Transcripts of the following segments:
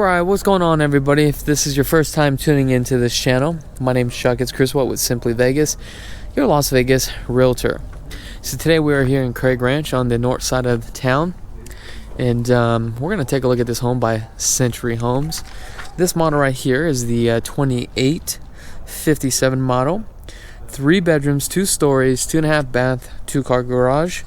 Alright, what's going on, everybody? If this is your first time tuning into this channel, my name is Chuck. It's Krulsawat with Simply Vegas, your Las Vegas realtor. So today we are here in Craig Ranch on the north side of town, and we're going to take a look at this home by Century Homes. This model right here is the 2857 model. 3 bedrooms, 2 stories, 2.5 bath, 2-car garage.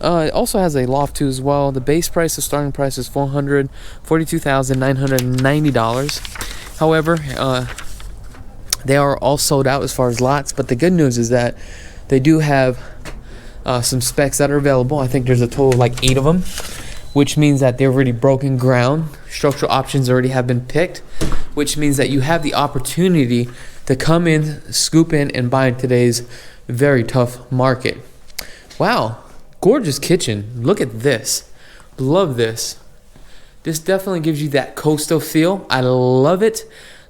It also has a loft too as well. The base price, the starting price is $442,990. However, they are all sold out as far as lots. But the good news is that they do have some specs that are available. I think there's a total of like 8 of them, which means that they've already broken ground. Structural options already have been picked, which means that you have the opportunity to come in, scoop in, and buy in today's very tough market. Wow. Gorgeous kitchen. Look at this. Love this. This definitely gives you that coastal feel. I love it.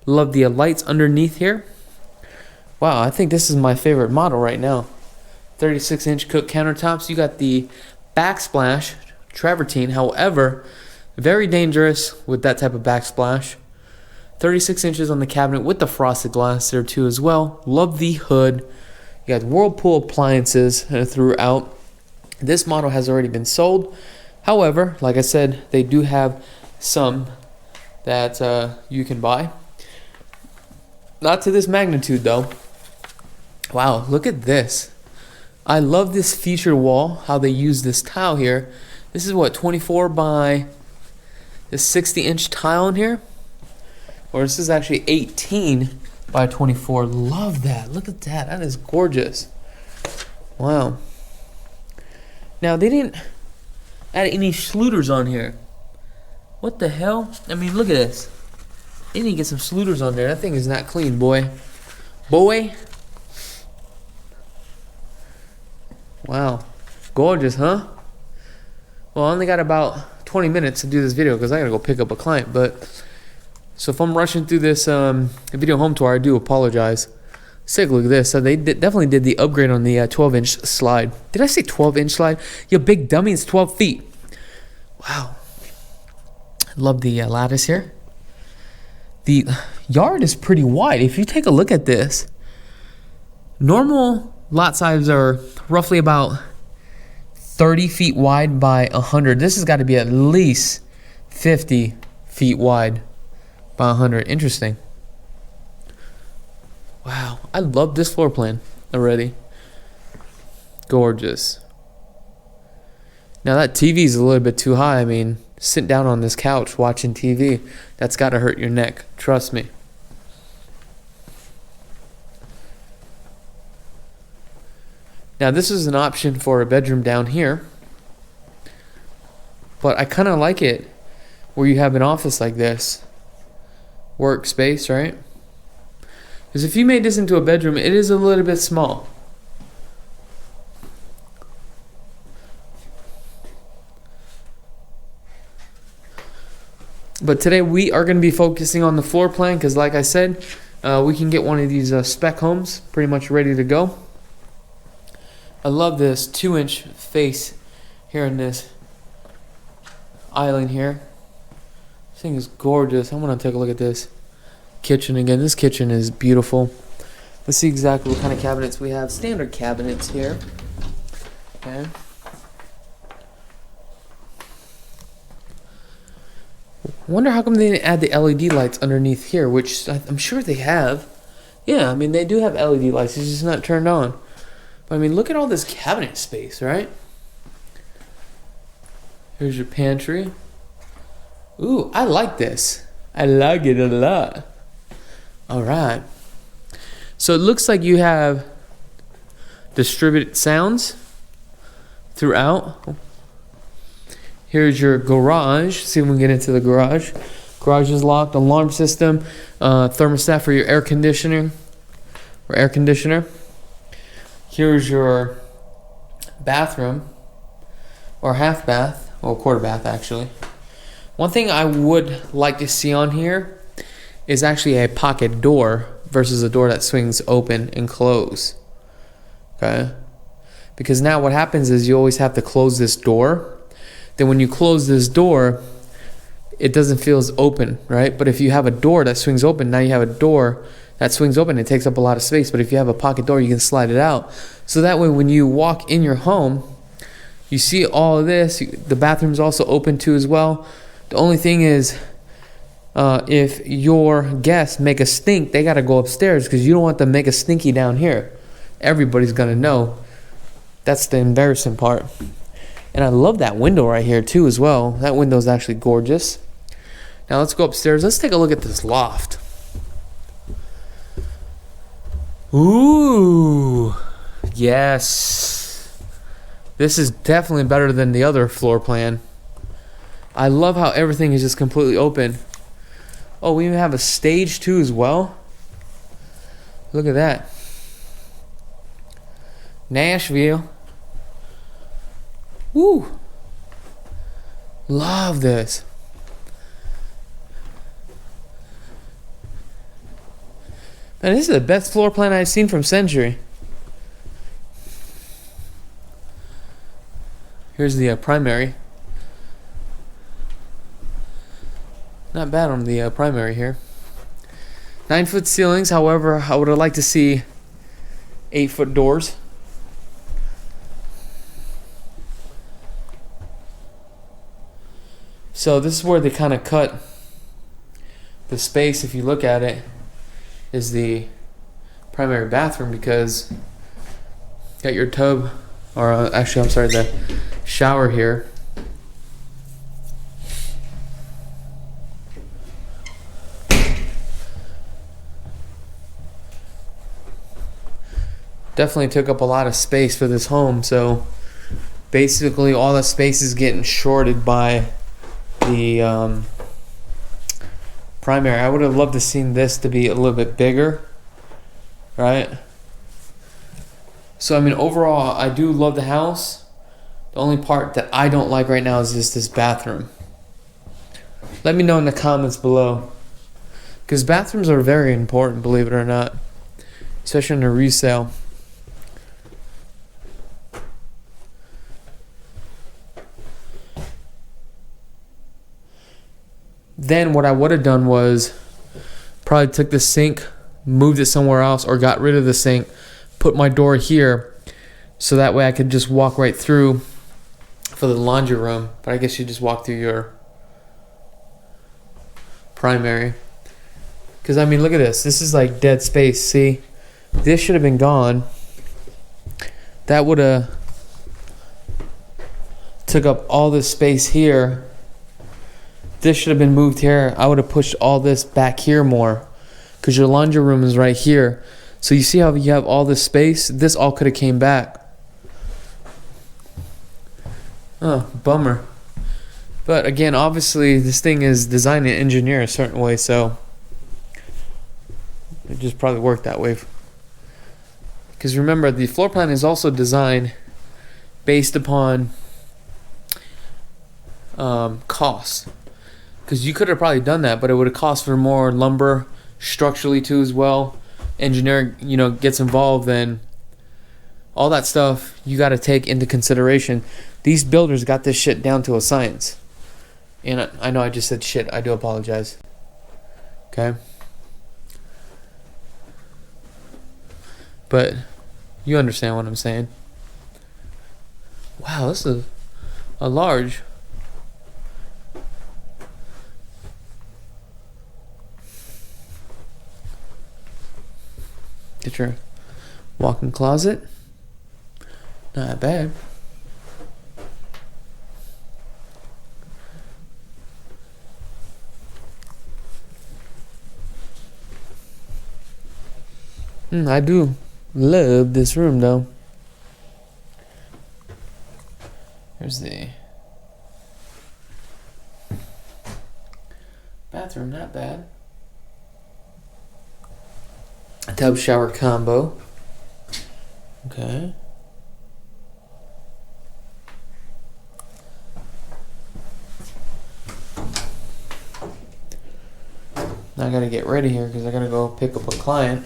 Love the lights underneath here. Wow, I think this is my favorite model right now. 36-inch cook countertops. You got the backsplash travertine. However, very dangerous with that type of backsplash. 36 inches on the cabinet with the frosted glass there too as well. Love the hood. You got Whirlpool appliances throughout. This model has already been sold. However, like I said, they do have some that you can buy. Not to this magnitude though. Wow, look at this. I love this feature wall, how they use this tile here. This is what, 24 by the 60-inch tile in here? Or this is actually 18 by 24. Love that. Look at that. That is gorgeous. Wow. Now, they didn't add any Schluters on here. What the hell? I mean, look at this. They need to get some Schluters on there. That thing is not clean, boy. Boy. Wow. Gorgeous, huh? Well, I only got about 20 minutes to do this video because I got to go pick up a client. But so if I'm rushing through this video home tour, I do apologize. Let's take a look at this. So they definitely did the upgrade on the 12-inch slide. Did I say 12-inch slide? Yo, big dummy, it's 12 feet. Wow. Love the lattice here. The yard is pretty wide. If you take a look at this, normal lot sizes are roughly about 30 feet wide by 100. This has got to be at least 50 feet wide by 100. Interesting. Wow, I love this floor plan already. Gorgeous. Now that TV is a little bit too high. I mean, sitting down on this couch watching TV, that's got to hurt your neck. Trust me. Now this is an option for a bedroom down here. But I kind of like it where you have an office like this. Workspace, right? Because if you made this into a bedroom, it is a little bit small. But today we are going to be focusing on the floor plan because, like I said, we can get one of these spec homes pretty much ready to go. I love this 2-inch face here in this island here. This thing is gorgeous. I want to take a look at this kitchen again. This kitchen is beautiful. Let's see exactly what kind of cabinets we have. Standard cabinets here. Okay. Wonder how come they didn't add the LED lights underneath here, which I'm sure they have. Yeah, I mean they do have LED lights. It's just not turned on. But I mean, look at all this cabinet space, right? Here's your pantry. Ooh, I like this. I like it a lot. All right. So it looks like you have distributed sounds throughout. Here's your garage. See if we can get into the garage. Garage is locked. Alarm system. Thermostat for your air conditioner. Here's your bathroom. Or half bath. Or quarter bath, actually. One thing I would like to see on here is actually a pocket door versus a door that swings open and close. Okay? Because now what happens is you always have to close this door. Then when you close this door, it doesn't feel as open, right? But if you have a door that swings open, now you have a door that swings open. It takes up a lot of space. But if you have a pocket door, you can slide it out. So that way, when you walk in your home, you see all of this. The bathroom's also open too as well. The only thing is, if your guests make a stink, they got to go upstairs because you don't want them to make a stinky down here. Everybody's going to know. That's the embarrassing part. And I love that window right here too as well. That window is actually gorgeous. Now let's go upstairs. Let's take a look at this loft. Ooh, yes. This is definitely better than the other floor plan. I love how everything is just completely open. Oh, we even have a stage too as well. Look at that. Nashville. Woo. Love this. Man, this is the best floor plan I've seen from Century. Here's the primary. Not bad on the primary here. 9-foot ceilings, however, I would have liked to see 8-foot doors. So this is where they kind of cut the space, if you look at it, is the primary bathroom, because you got your tub, or actually I'm sorry, the shower here. Definitely took up a lot of space for this home, so basically all the space is getting shorted by the primary. I would have loved to seen this to be a little bit bigger, right? So I mean, overall, I do love the house. The only part that I don't like right now is just this bathroom. Let me know in the comments below, because bathrooms are very important, believe it or not, especially in a resale. Then what I would have done was probably took the sink, moved it somewhere else, or got rid of the sink, put my door here, so that way I could just walk right through for the laundry room. But I guess you just walk through your primary. Because I mean, look at this. This is like dead space. See? This should have been gone. That would have took up all this space here. This should have been moved here. I would have pushed all this back here more, because your laundry room is right here. So you see how you have all this space? This all could have came back. Oh, bummer. But again, obviously this thing is designed and engineered a certain way, so it just probably worked that way. Because remember, the floor plan is also designed based upon cost. Because you could have probably done that, but it would have cost for more lumber structurally too as well. Engineering, gets involved, and all that stuff you got to take into consideration. These builders got this shit down to a science. And I know I just said shit. I do apologize. Okay? But you understand what I'm saying. Wow, this is a large. Get your walk-in closet. Not bad. I do love this room though. Here's the bathroom, not bad. A tub shower combo. Okay. Now I gotta get ready here because I gotta go pick up a client.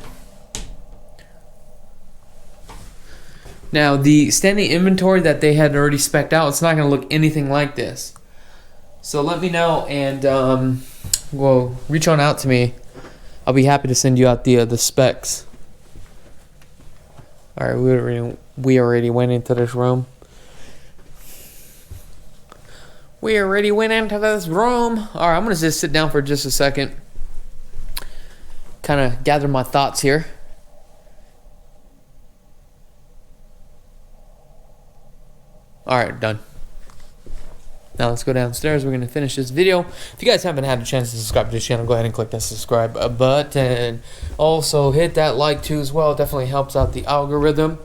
Now the standing inventory that they had already spec'd out, it's not gonna look anything like this. So let me know, and well, reach on out to me. I'll be happy to send you out the specs. All right, we already went into this room. We already went into this room. All right, I'm gonna just sit down for just a second, kind of gather my thoughts here. All right, done. Now let's go downstairs. We're going to finish this video. If you guys haven't had a chance to subscribe to this channel, go ahead and click that subscribe button. Also, hit that like too as well. It definitely helps out the algorithm.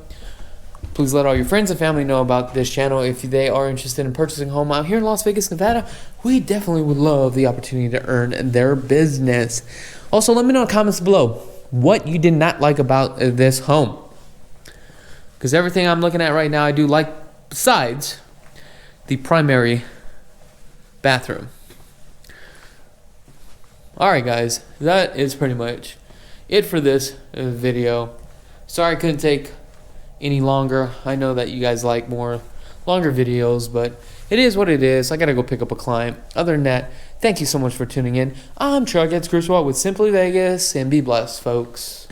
Please let all your friends and family know about this channel if they are interested in purchasing a home out here in Las Vegas, Nevada. We definitely would love the opportunity to earn their business. Also, let me know in the comments below what you did not like about this home. Because everything I'm looking at right now, I do like, besides the primary bathroom. Alright guys, that is pretty much it for this video. Sorry I couldn't take any longer. I know that you guys like more longer videos, but it is what it is. I gotta go pick up a client. Other than that, thank you so much for tuning in. I'm Chakits Krulsawat with Simply Vegas, and be blessed, folks.